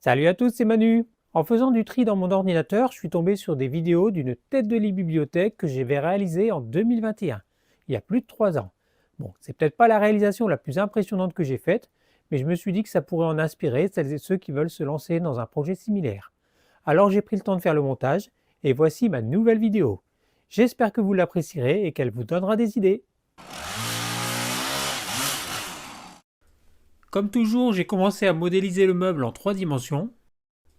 Salut à tous, c'est Manu. En faisant du tri dans mon ordinateur, je suis tombé sur des vidéos d'une tête de lit bibliothèque que j'avais réalisée en 2021, il y a plus de 3 ans. Bon, c'est peut-être pas la réalisation la plus impressionnante que j'ai faite, mais je me suis dit que ça pourrait en inspirer celles et ceux qui veulent se lancer dans un projet similaire. Alors j'ai pris le temps de faire le montage, et voici ma nouvelle vidéo. J'espère que vous l'apprécierez et qu'elle vous donnera des idées. Comme toujours, j'ai commencé à modéliser le meuble en 3 dimensions.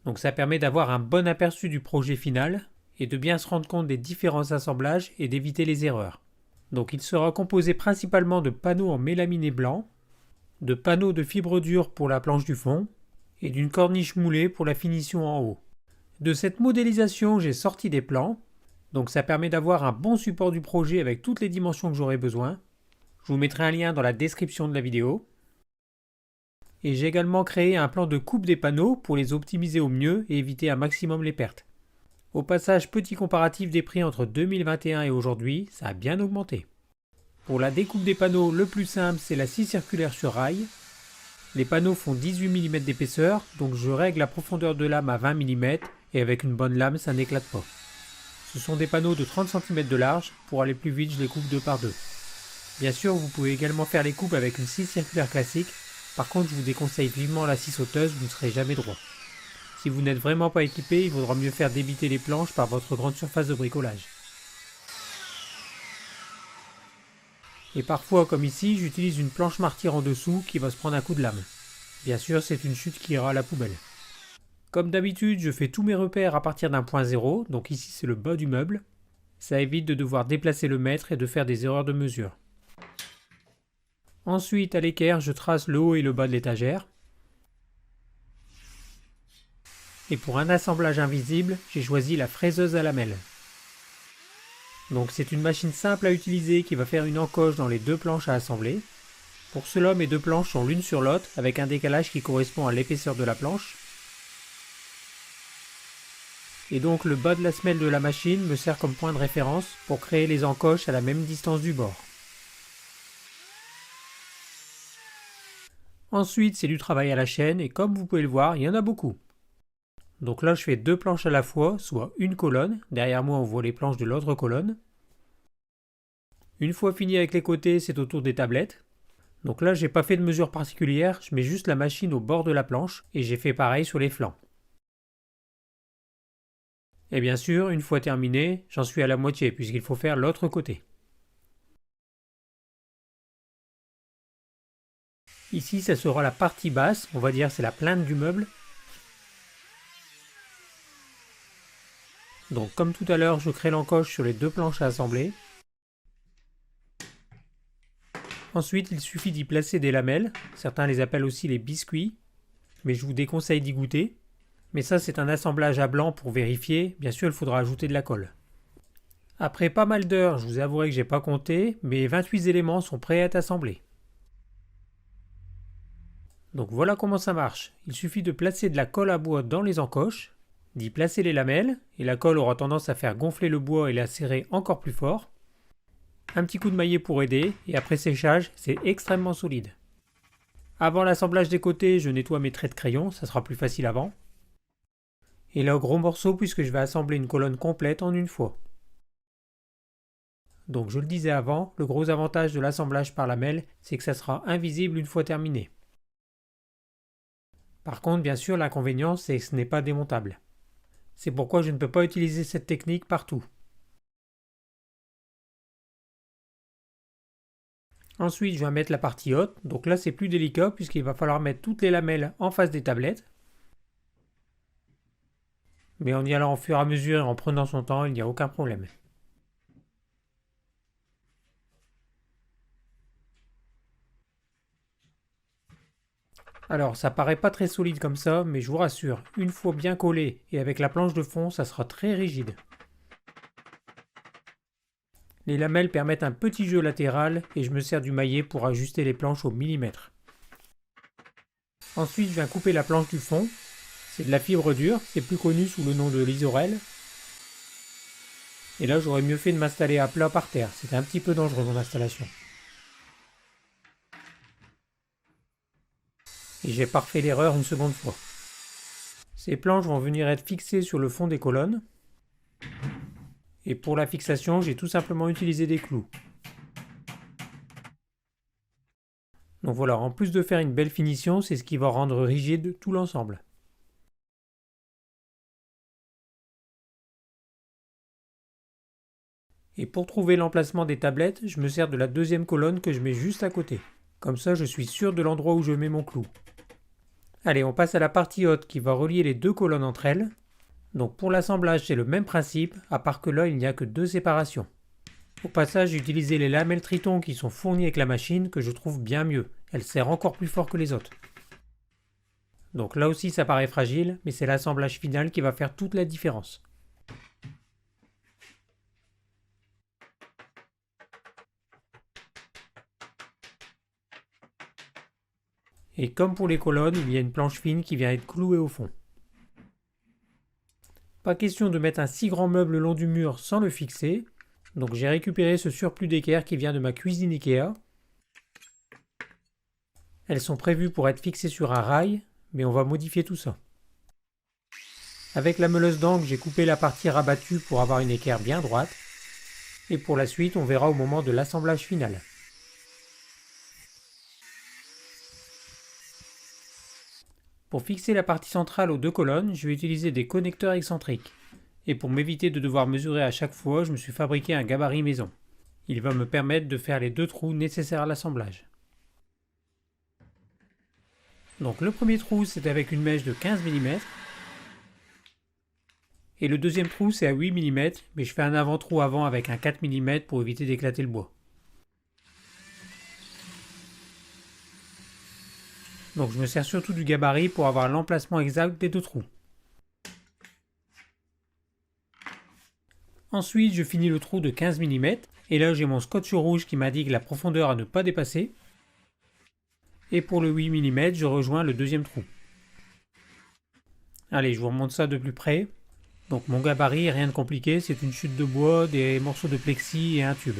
Donc ça permet d'avoir un bon aperçu du projet final et de bien se rendre compte des différents assemblages et d'éviter les erreurs. Donc il sera composé principalement de panneaux en mélaminé blanc, de panneaux de fibre dure pour la planche du fond et d'une corniche moulée pour la finition en haut. De cette modélisation, j'ai sorti des plans, donc ça permet d'avoir un bon support du projet avec toutes les dimensions que j'aurai besoin. Je vous mettrai un lien dans la description de la vidéo. Et j'ai également créé un plan de coupe des panneaux pour les optimiser au mieux et éviter un maximum les pertes. Au passage, petit comparatif des prix entre 2021 et aujourd'hui, ça a bien augmenté. Pour la découpe des panneaux, le plus simple, c'est la scie circulaire sur rail. Les panneaux font 18 mm d'épaisseur, donc je règle la profondeur de lame à 20 mm et avec une bonne lame, ça n'éclate pas. Ce sont des panneaux de 30 cm de large, pour aller plus vite, je les coupe 2 par 2. Bien sûr, vous pouvez également faire les coupes avec une scie circulaire classique. Par contre, je vous déconseille vivement la scie sauteuse, vous ne serez jamais droit. Si vous n'êtes vraiment pas équipé, il vaudra mieux faire débiter les planches par votre grande surface de bricolage. Et parfois, comme ici, j'utilise une planche martyre en dessous qui va se prendre un coup de lame. Bien sûr, c'est une chute qui ira à la poubelle. Comme d'habitude, je fais tous mes repères à partir d'un point zéro, donc ici c'est le bas du meuble. Ça évite de devoir déplacer le mètre et de faire des erreurs de mesure. Ensuite, à l'équerre, je trace le haut et le bas de l'étagère. Et pour un assemblage invisible, j'ai choisi la fraiseuse à lamelles. Donc c'est une machine simple à utiliser qui va faire une encoche dans les deux planches à assembler. Pour cela, mes deux planches sont l'une sur l'autre avec un décalage qui correspond à l'épaisseur de la planche. Et donc le bas de la semelle de la machine me sert comme point de référence pour créer les encoches à la même distance du bord. Ensuite, c'est du travail à la chaîne et comme vous pouvez le voir, il y en a beaucoup. Donc là, je fais deux planches à la fois, soit une colonne. Derrière moi, on voit les planches de l'autre colonne. Une fois fini avec les côtés, c'est au tour des tablettes. Donc là, j'ai pas fait de mesure particulière, je mets juste la machine au bord de la planche et j'ai fait pareil sur les flancs. Et bien sûr, une fois terminé, j'en suis à la moitié puisqu'il faut faire l'autre côté. Ici, ça sera la partie basse, on va dire c'est la plainte du meuble. Donc comme tout à l'heure, je crée l'encoche sur les deux planches à assembler. Ensuite, il suffit d'y placer des lamelles, certains les appellent aussi les biscuits, mais je vous déconseille d'y goûter. Mais ça, c'est un assemblage à blanc pour vérifier, bien sûr il faudra ajouter de la colle. Après pas mal d'heures, je vous avouerai que j'ai pas compté, mais 28 éléments sont prêts à être assemblés. Donc voilà comment ça marche. Il suffit de placer de la colle à bois dans les encoches, d'y placer les lamelles, et la colle aura tendance à faire gonfler le bois et la serrer encore plus fort. Un petit coup de maillet pour aider, et après séchage, c'est extrêmement solide. Avant l'assemblage des côtés, je nettoie mes traits de crayon, ça sera plus facile avant. Et là, gros morceau puisque je vais assembler une colonne complète en une fois. Donc je le disais avant, le gros avantage de l'assemblage par lamelles, c'est que ça sera invisible une fois terminé. Par contre, bien sûr, l'inconvénient, c'est que ce n'est pas démontable. C'est pourquoi je ne peux pas utiliser cette technique partout. Ensuite, je vais mettre la partie haute, donc là c'est plus délicat puisqu'il va falloir mettre toutes les lamelles en face des tablettes. Mais en y allant au fur et à mesure et en prenant son temps, il n'y a aucun problème. Alors, ça paraît pas très solide comme ça, mais je vous rassure, une fois bien collé et avec la planche de fond, ça sera très rigide. Les lamelles permettent un petit jeu latéral et je me sers du maillet pour ajuster les planches au millimètre. Ensuite, je viens couper la planche du fond. C'est de la fibre dure, c'est plus connu sous le nom de l'isorel. Et là, j'aurais mieux fait de m'installer à plat par terre, c'était un petit peu dangereux mon installation. Et j'ai pas refait l'erreur une seconde fois. Ces planches vont venir être fixées sur le fond des colonnes. Et pour la fixation, j'ai tout simplement utilisé des clous. Donc voilà, en plus de faire une belle finition, c'est ce qui va rendre rigide tout l'ensemble. Et pour trouver l'emplacement des tablettes, je me sers de la deuxième colonne que je mets juste à côté. Comme ça, je suis sûr de l'endroit où je mets mon clou. Allez, on passe à la partie haute qui va relier les deux colonnes entre elles. Donc pour l'assemblage, c'est le même principe, à part que là, il n'y a que deux séparations. Au passage, j'ai utilisé les lamelles Triton qui sont fournies avec la machine, que je trouve bien mieux. Elle serre encore plus fort que les autres. Donc là aussi, ça paraît fragile, mais c'est l'assemblage final qui va faire toute la différence. Et comme pour les colonnes, il y a une planche fine qui vient être clouée au fond. Pas question de mettre un si grand meuble le long du mur sans le fixer. Donc j'ai récupéré ce surplus d'équerre qui vient de ma cuisine Ikea. Elles sont prévues pour être fixées sur un rail, mais on va modifier tout ça. Avec la meuleuse d'angle, j'ai coupé la partie rabattue pour avoir une équerre bien droite. Et pour la suite, on verra au moment de l'assemblage final. Pour fixer la partie centrale aux deux colonnes, je vais utiliser des connecteurs excentriques. Et pour m'éviter de devoir mesurer à chaque fois, je me suis fabriqué un gabarit maison. Il va me permettre de faire les deux trous nécessaires à l'assemblage. Donc le premier trou, c'est avec une mèche de 15 mm. Et le deuxième trou, c'est à 8 mm, mais je fais un avant-trou avant avec un 4 mm pour éviter d'éclater le bois. Donc je me sers surtout du gabarit pour avoir l'emplacement exact des deux trous. Ensuite, je finis le trou de 15 mm, et là j'ai mon scotch rouge qui m'indique la profondeur à ne pas dépasser. Et pour le 8 mm, je rejoins le deuxième trou. Allez, je vous remonte ça de plus près. Donc mon gabarit, rien de compliqué, c'est une chute de bois, des morceaux de plexi et un tube.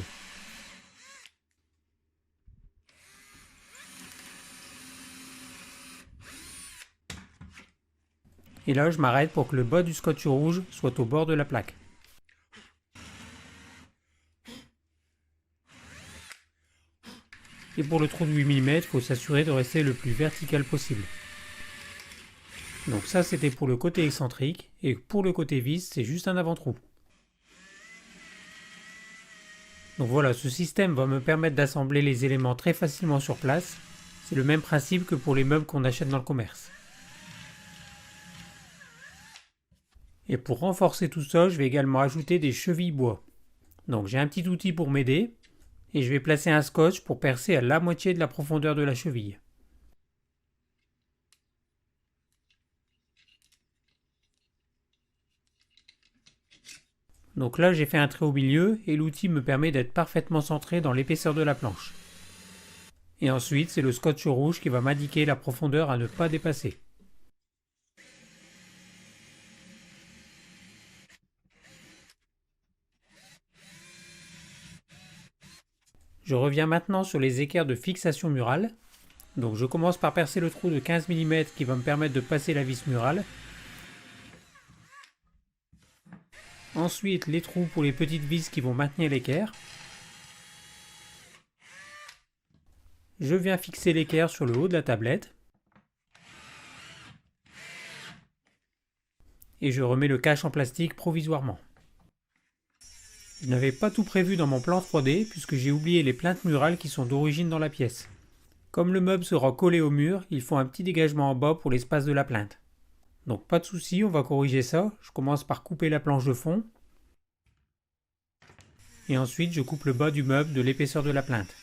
Et là, je m'arrête pour que le bas du scotch rouge soit au bord de la plaque. Et pour le trou de 8 mm, il faut s'assurer de rester le plus vertical possible. Donc ça, c'était pour le côté excentrique, et pour le côté vis, c'est juste un avant-trou. Donc voilà, ce système va me permettre d'assembler les éléments très facilement sur place. C'est le même principe que pour les meubles qu'on achète dans le commerce. Et pour renforcer tout ça, je vais également ajouter des chevilles bois. Donc j'ai un petit outil pour m'aider, et je vais placer un scotch pour percer à la moitié de la profondeur de la cheville. Donc là j'ai fait un trait au milieu et l'outil me permet d'être parfaitement centré dans l'épaisseur de la planche. Et ensuite c'est le scotch rouge qui va m'indiquer la profondeur à ne pas dépasser. Je reviens maintenant sur les équerres de fixation murale. Donc je commence par percer le trou de 15 mm qui va me permettre de passer la vis murale. Ensuite les trous pour les petites vis qui vont maintenir l'équerre. Je viens fixer l'équerre sur le haut de la tablette. Et je remets le cache en plastique provisoirement. Je n'avais pas tout prévu dans mon plan 3D puisque j'ai oublié les plinthes murales qui sont d'origine dans la pièce. Comme le meuble sera collé au mur, il faut un petit dégagement en bas pour l'espace de la plinthe. Donc pas de souci, on va corriger ça. Je commence par couper la planche de fond. Et ensuite je coupe le bas du meuble de l'épaisseur de la plinthe.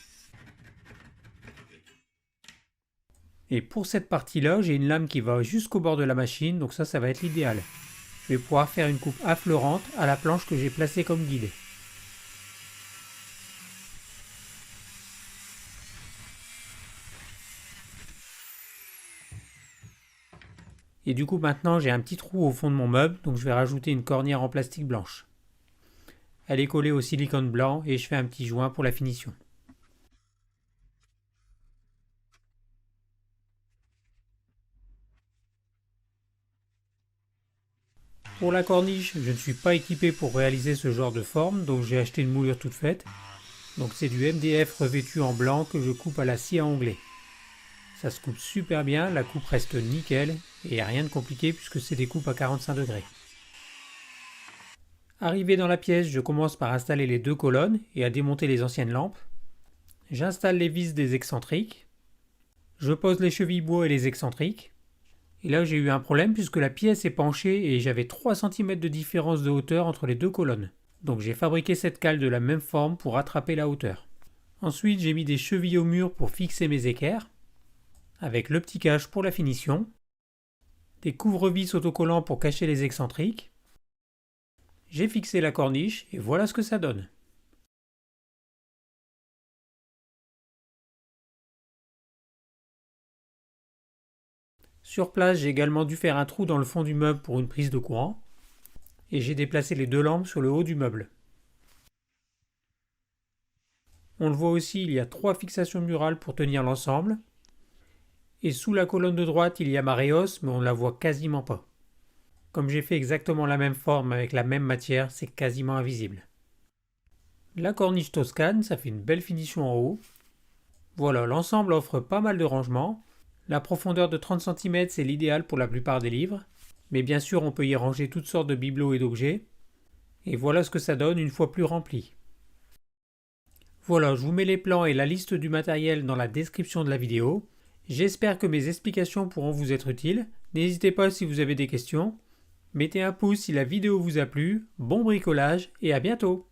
Et pour cette partie-là, j'ai une lame qui va jusqu'au bord de la machine, donc ça va être l'idéal. Je vais pouvoir faire une coupe affleurante à la planche que j'ai placée comme guide. Et du coup maintenant j'ai un petit trou au fond de mon meuble, donc je vais rajouter une cornière en plastique blanche. Elle est collée au silicone blanc et je fais un petit joint pour la finition. Pour la corniche, je ne suis pas équipé pour réaliser ce genre de forme, donc j'ai acheté une moulure toute faite. Donc c'est du MDF revêtu en blanc que je coupe à la scie à onglet. Ça se coupe super bien, la coupe reste nickel, et y a rien de compliqué puisque c'est des coupes à 45 degrés. Arrivé dans la pièce, je commence par installer les deux colonnes et à démonter les anciennes lampes. J'installe les vis des excentriques. Je pose les chevilles bois et les excentriques. Et là j'ai eu un problème puisque la pièce est penchée et j'avais 3 cm de différence de hauteur entre les deux colonnes. Donc j'ai fabriqué cette cale de la même forme pour rattraper la hauteur. Ensuite j'ai mis des chevilles au mur pour fixer mes équerres, avec le petit cache pour la finition, des couvre-vis autocollants pour cacher les excentriques. J'ai fixé la corniche et voilà ce que ça donne. Sur place, j'ai également dû faire un trou dans le fond du meuble pour une prise de courant, et j'ai déplacé les deux lampes sur le haut du meuble. On le voit aussi, il y a 3 fixations murales pour tenir l'ensemble, et sous la colonne de droite, il y a ma réhausse, mais on ne la voit quasiment pas. Comme j'ai fait exactement la même forme avec la même matière, c'est quasiment invisible. La corniche toscane, ça fait une belle finition en haut. Voilà, l'ensemble offre pas mal de rangements. La profondeur de 30 cm, c'est l'idéal pour la plupart des livres. Mais bien sûr, on peut y ranger toutes sortes de bibelots et d'objets. Et voilà ce que ça donne une fois plus rempli. Voilà, je vous mets les plans et la liste du matériel dans la description de la vidéo. J'espère que mes explications pourront vous être utiles. N'hésitez pas si vous avez des questions. Mettez un pouce si la vidéo vous a plu. Bon bricolage et à bientôt!